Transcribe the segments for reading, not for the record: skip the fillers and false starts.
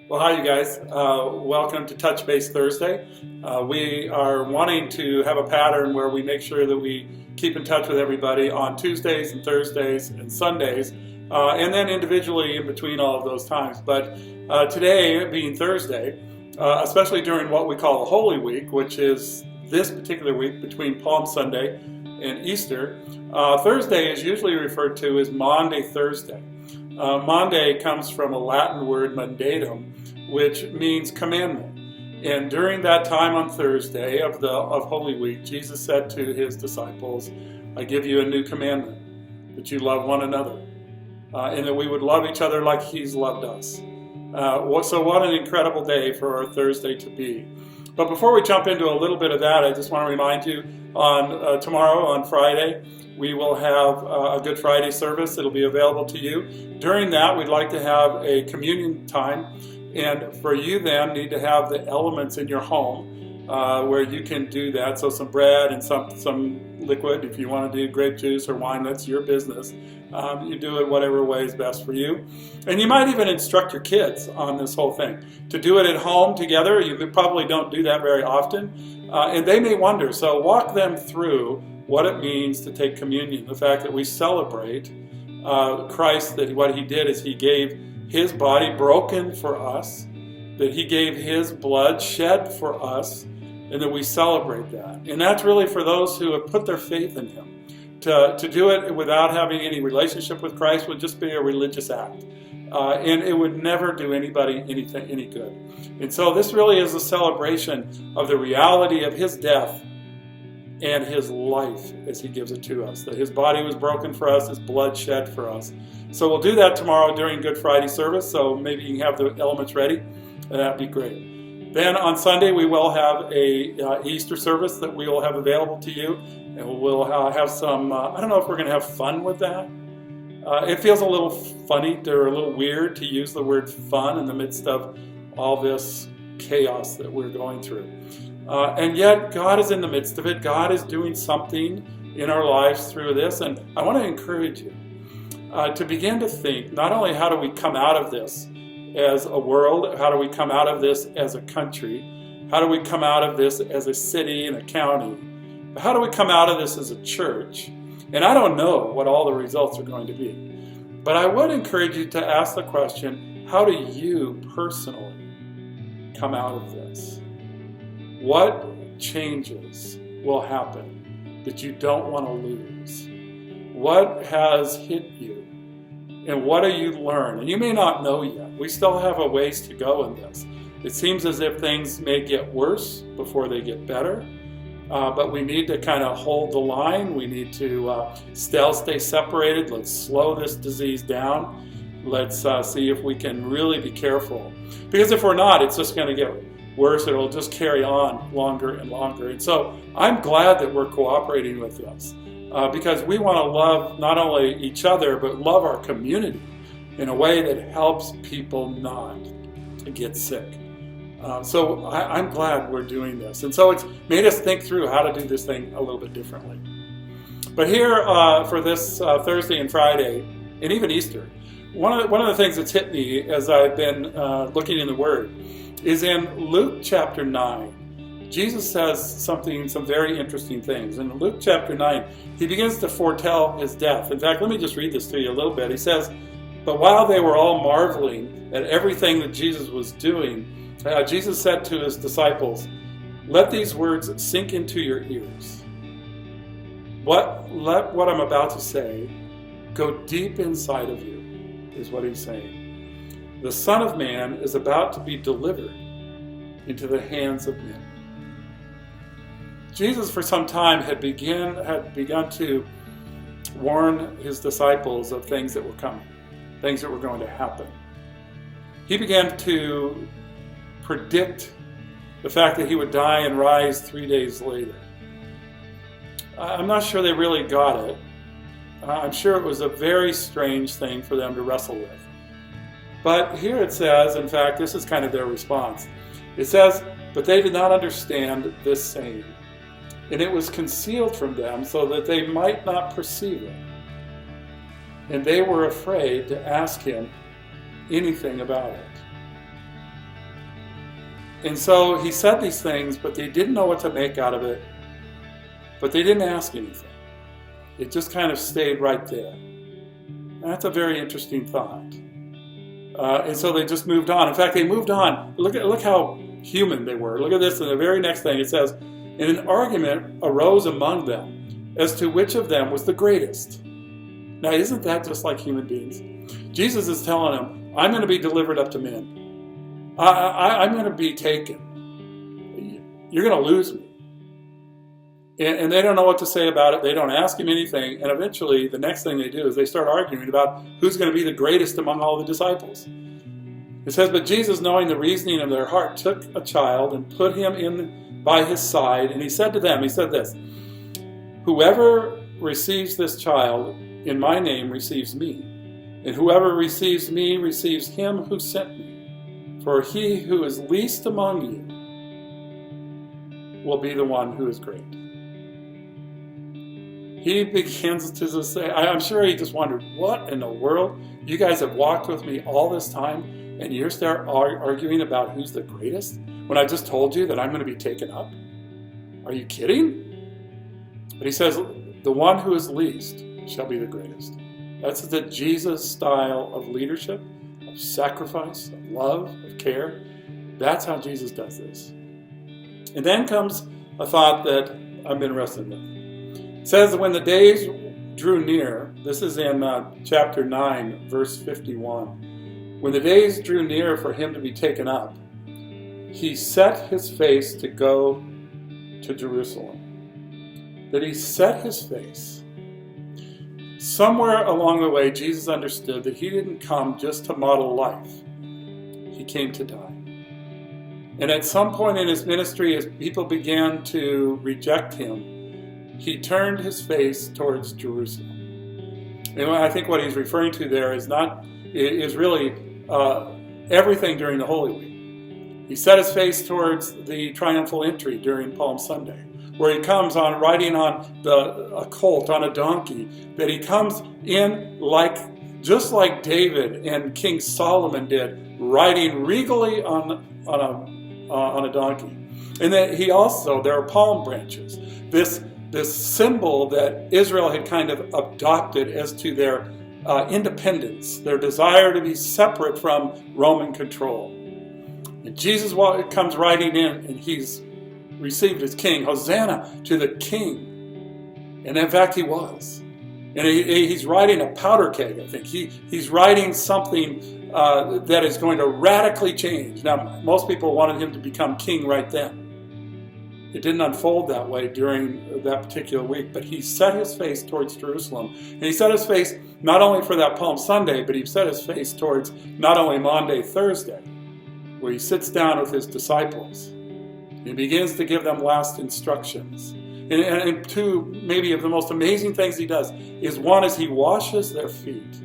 Well, hi, you guys. Welcome to Touch Base Thursday. We are wanting to have a pattern where we make sure that we keep in touch with everybody on Tuesdays and Thursdays and Sundays, and then individually in between all of those times. But today, being Thursday, especially during what we call the Holy Week, which is this particular week between Palm Sunday and Easter, Thursday is usually referred to as Maundy Thursday. Maundy comes from a Latin word mandatum, which means commandment. And during that time on Thursday of Holy Week, Jesus said to his disciples, I give you a new commandment, that you love one another, and that we would love each other like he's loved us. So what an incredible day for our Thursday to be. But before we jump into a little bit of that, I just want to remind you on tomorrow, on Friday, we will have a Good Friday service. It'll be available to you. During that, we'd like to have a communion time. And for you then, need to have the elements in your home where you can do that. So some bread and some liquid. If you want to do grape juice or wine, that's your business. You do it whatever way is best for you. And you might even instruct your kids on this whole thing. To do it at home together, you probably don't do that very often. And they may wonder. So walk them through what it means to take communion. The fact that we celebrate Christ, that what he did is he gave his body broken for us, that he gave his blood shed for us, and that we celebrate that. And that's really for those who have put their faith in him. To do it without having any relationship with Christ would just be a religious act. And it would never do anybody any good. And so this really is a celebration of the reality of his death and his life as he gives it to us. That his body was broken for us, his blood shed for us. So we'll do that tomorrow during Good Friday service, so maybe you can have the elements ready, and that'd be great. Then on Sunday we will have a Easter service that we will have available to you, and we'll have some, I don't know if we're going to have fun with that. It feels a little funny or a little weird to use the word fun in the midst of all this chaos that we're going through. And yet God is in the midst of it. God is doing something in our lives through this, and I want to encourage you to begin to think, not only how do we come out of this as a world, how do we come out of this as a country, how do we come out of this as a city and a county, but how do we come out of this as a church? And I don't know what all the results are going to be, but I would encourage you to ask the question, how do you personally come out of this? What changes will happen that you don't want to lose? What has hit you? And what do you learn? And you may not know yet. We still have a ways to go in this. It seems as if things may get worse before they get better. But we need to kind of hold the line. We need to still stay separated. Let's slow this disease down. Let's see if we can really be careful. Because if we're not, it's just going to get worse. It'll just carry on longer and longer. And so I'm glad that we're cooperating with this because we want to love not only each other, but love our community in a way that helps people not to get sick. So I'm glad we're doing this. And so it's made us think through how to do this thing a little bit differently. But here for this Thursday and Friday, and even Easter, one of the things that's hit me as I've been looking in the Word is in Luke chapter 9. Jesus says some very interesting things. In Luke chapter 9, he begins to foretell his death. In fact, let me just read this to you a little bit. He says, but while they were all marveling at everything that Jesus was doing, Jesus said to his disciples, let these words sink into your ears. Let what I'm about to say go deep inside of you, is what he's saying. The Son of Man is about to be delivered into the hands of men. Jesus for some time had begun to warn his disciples of things that were coming, things that were going to happen. He began to predict the fact that he would die and rise 3 days later. I'm not sure they really got it. I'm sure it was a very strange thing for them to wrestle with. But here it says, in fact, this is kind of their response. It says, but they did not understand this saying, and it was concealed from them so that they might not perceive it. And they were afraid to ask him anything about it. And so he said these things, but they didn't know what to make out of it. But they didn't ask anything. It just kind of stayed right there. And that's a very interesting thought. And so they just moved on. In fact, they moved on. Look how human they were. Look at this in the very next thing. It says, and an argument arose among them as to which of them was the greatest. Now, isn't that just like human beings? Jesus is telling them, I'm going to be delivered up to men. I'm going to be taken. You're going to lose me. And they don't know what to say about it. They don't ask him anything. And eventually, the next thing they do is they start arguing about who's going to be the greatest among all the disciples. It says, but Jesus, knowing the reasoning of their heart, took a child and put him in by his side. And he said to them, he said this, whoever receives this child in my name receives me. And whoever receives me receives him who sent me. For he who is least among you will be the one who is great. He begins to just say, I'm sure he just wondered, what in the world? You guys have walked with me all this time, and you're start arguing about who's the greatest when I just told you that I'm going to be taken up? Are you kidding? But he says, the one who is least shall be the greatest. That's the Jesus style of leadership, of sacrifice, of love, of care. That's how Jesus does this. And then comes a thought that I've been wrestling with. It says that when the days drew near, this is in chapter 9, verse 51. When the days drew near for him to be taken up, he set his face to go to Jerusalem. That he set his face. Somewhere along the way, Jesus understood that he didn't come just to model life. He came to die. And at some point in his ministry, as people began to reject him, he turned his face towards Jerusalem. And I think what he's referring to there is really everything during the Holy Week. He set his face towards the triumphal entry during Palm Sunday, where he comes on riding on a colt, on a donkey, that he comes in just like David and King Solomon did, riding regally on a donkey. And that there are palm branches. This symbol that Israel had kind of adopted as to their independence, their desire to be separate from Roman control. And Jesus comes riding in, and he's received as king. Hosanna to the king. And in fact, he was. And he's riding a powder keg, I think. He's riding something that is going to radically change. Now, most people wanted him to become king right then. It didn't unfold that way during that particular week, but he set his face towards Jerusalem. And he set his face not only for that Palm Sunday, but he set his face towards not only Maundy, Thursday, where he sits down with his disciples. And he begins to give them last instructions. And two, maybe of the most amazing things he does is one is he washes their feet.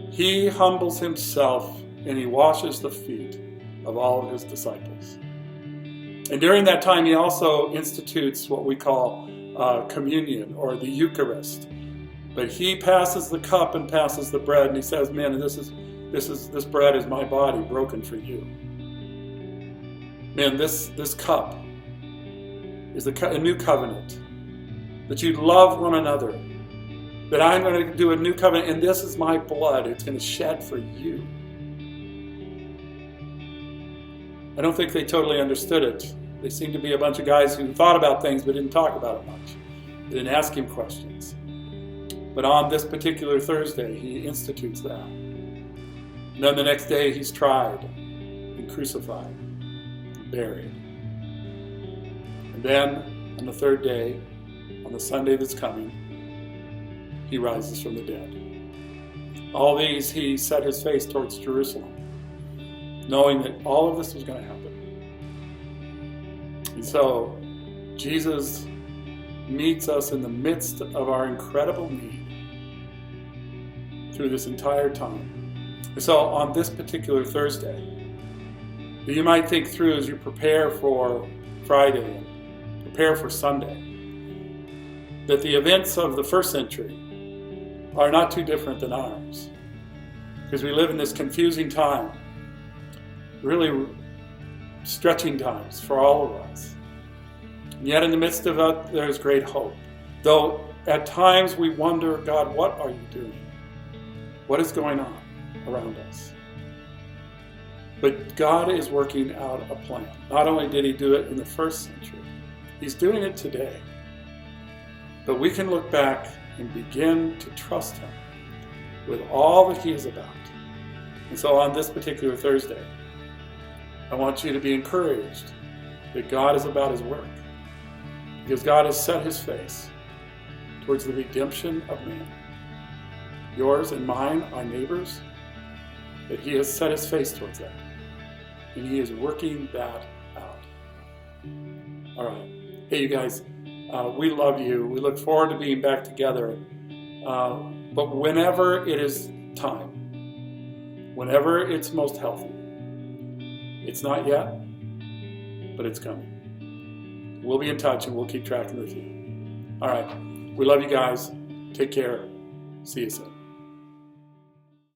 He humbles himself and he washes the feet of all of his disciples. And during that time, he also institutes what we call communion or the Eucharist. But he passes the cup and passes the bread, and he says, "Man, this bread is my body broken for you. Man, this cup is a new covenant, that you love one another, that I'm going to do a new covenant, and this is my blood. It's going to shed for you." I don't think they totally understood it. They seemed to be a bunch of guys who thought about things but didn't talk about it much. They didn't ask him questions. But on this particular Thursday, he institutes that. And then the next day, he's tried and crucified and buried. And then, on the third day, on the Sunday that's coming, he rises from the dead. All these, he set his face towards Jerusalem, knowing that all of this was going to happen. And so, Jesus meets us in the midst of our incredible need through this entire time. And so, on this particular Thursday, you might think through as you prepare for Friday and prepare for Sunday, that the events of the first century are not too different than ours. Because we live in this confusing time. Really stretching times for all of us. And yet in the midst of it, there's great hope. Though at times we wonder, God, what are you doing? What is going on around us? But God is working out a plan. Not only did he do it in the first century, he's doing it today. But we can look back and begin to trust him with all that he is about. And so on this particular Thursday, I want you to be encouraged that God is about his work. Because God has set his face towards the redemption of man. Yours and mine, our neighbors, that he has set his face towards that. And he is working that out. All right. Hey, you guys, we love you. We look forward to being back together. But whenever it is time, whenever it's most healthy, it's not yet, but it's coming. We'll be in touch and we'll keep tracking with you. All right. We love you guys. Take care. See you soon.